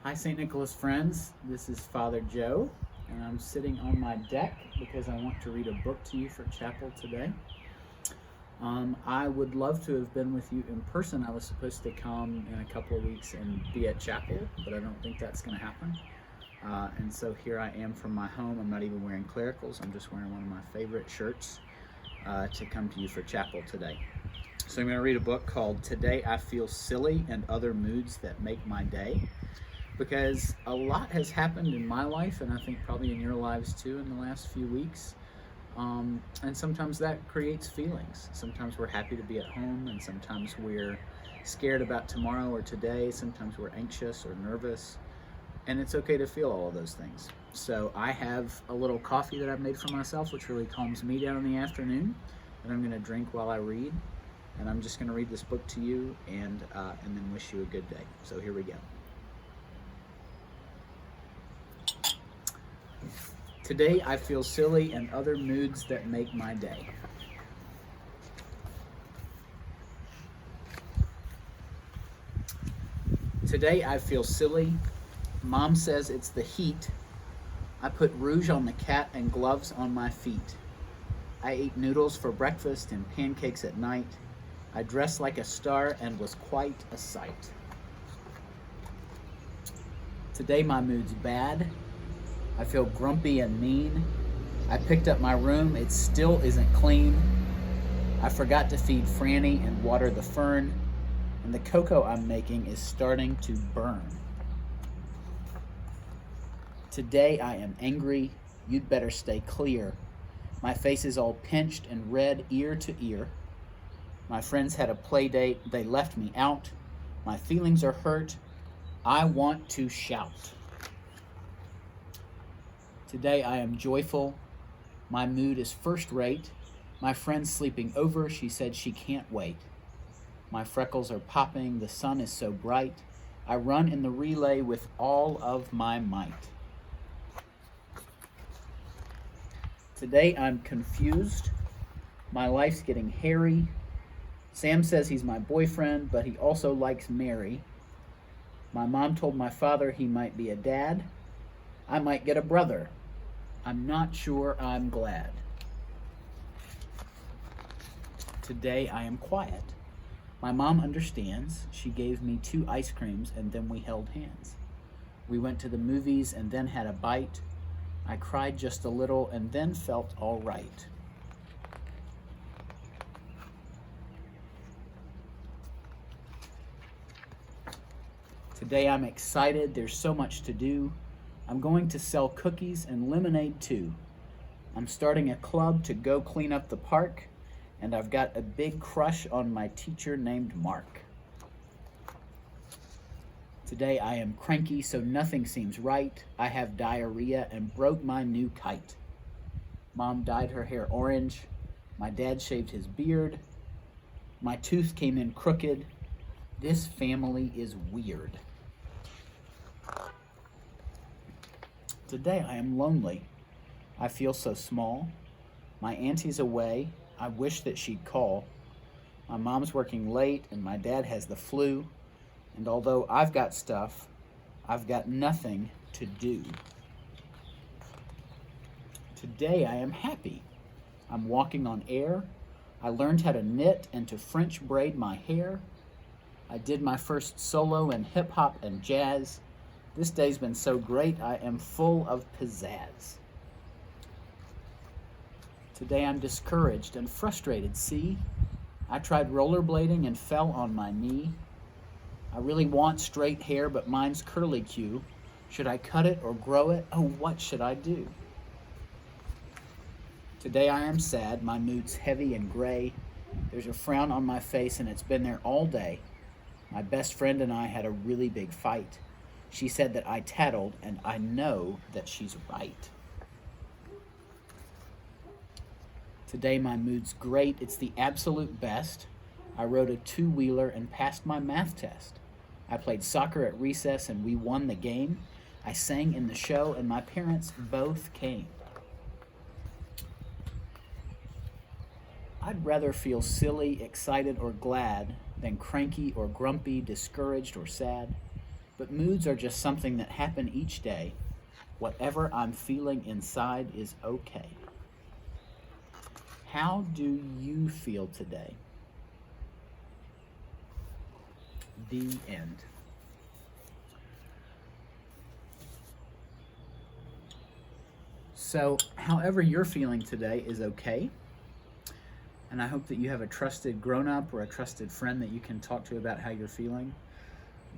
Hi, St. Nicholas friends. This is Father Joe, and I'm sitting on my deck because I want to read a book to you for chapel today. I would love to have been with you in person. I was supposed to come in a couple of weeks and be at chapel, but I don't think that's going to happen. And so here I am from my home. I'm not even wearing clericals. I'm just wearing one of my favorite shirts to come to you for chapel today. So I'm going to read a book called Today I Feel Silly and Other Moods That Make My Day, because a lot has happened in my life, and I think probably in your lives too in the last few weeks. And sometimes that creates feelings. Sometimes we're happy to be at home, and sometimes we're scared about tomorrow or today. Sometimes we're anxious or nervous, and it's okay to feel all of those things. So I have a little coffee that I've made for myself, which really calms me down in the afternoon, and I'm going to drink while I read. And I'm just going to read this book to you and then wish you a good day. So here we go. Today I feel silly and other moods that make my day. Today I feel silly. Mom says it's the heat. I put rouge on the cat and gloves on my feet. I ate noodles for breakfast and pancakes at night. I dressed like a star and was quite a sight. Today my mood's bad. I feel grumpy and mean. I picked up my room, it still isn't clean. I forgot to feed Franny and water the fern, and the cocoa I'm making is starting to burn. Today I am angry, you'd better stay clear. My face is all pinched and red ear to ear. My friends had a play date, they left me out. My feelings are hurt, I want to shout. Today I am joyful, my mood is first rate. My friend's sleeping over, she said she can't wait. My freckles are popping, the sun is so bright. I run in the relay with all of my might. Today I'm confused, my life's getting hairy. Sam says he's my boyfriend, but he also likes Mary. My mom told my father he might be a dad. I might get a brother. I'm not sure I'm glad. Today I am quiet. My mom understands. She gave me 2 ice creams and then we held hands. We went to the movies and then had a bite. I cried just a little and then felt all right. Today I'm excited. There's so much to do. I'm going to sell cookies and lemonade too. I'm starting a club to go clean up the park, and I've got a big crush on my teacher named Mark. Today I am cranky, so nothing seems right. I have diarrhea and broke my new kite. Mom dyed her hair orange. My dad shaved his beard. My tooth came in crooked. This family is weird. Today I am lonely. I feel so small. My auntie's away. I wish that she'd call. My mom's working late and my dad has the flu. And although I've got stuff, I've got nothing to do. Today I am happy. I'm walking on air. I learned how to knit and to French braid my hair. I did my first solo in hip hop and jazz. This day's been so great, I am full of pizzazz. Today I'm discouraged and frustrated, see? I tried rollerblading and fell on my knee. I really want straight hair, but mine's curly Q. Should I cut it or grow it? Oh, what should I do? Today I am sad, my mood's heavy and gray. There's a frown on my face and it's been there all day. My best friend and I had a really big fight. She said that I tattled, and I know that she's right. Today my mood's great. It's the absolute best. I rode a 2-wheeler and passed my math test. I played soccer at recess and we won the game. I sang in the show and my parents both came. I'd rather feel silly, excited, or glad than cranky or grumpy, discouraged, or sad. but moods are just something that happen each day. Whatever I'm feeling inside is okay. How do you feel today? The end. So, however you're feeling today is okay. And I hope that you have a trusted grown-up or a trusted friend that you can talk to about how you're feeling,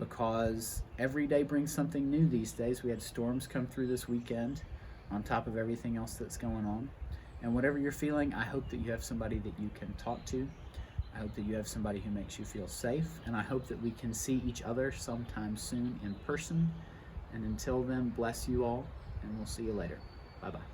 because every day brings something new these days. We had storms come through this weekend on top of everything else that's going on. And whatever you're feeling, I hope that you have somebody that you can talk to. I hope that you have somebody who makes you feel safe. And I hope that we can see each other sometime soon in person. And until then, bless you all, and we'll see you later. Bye-bye.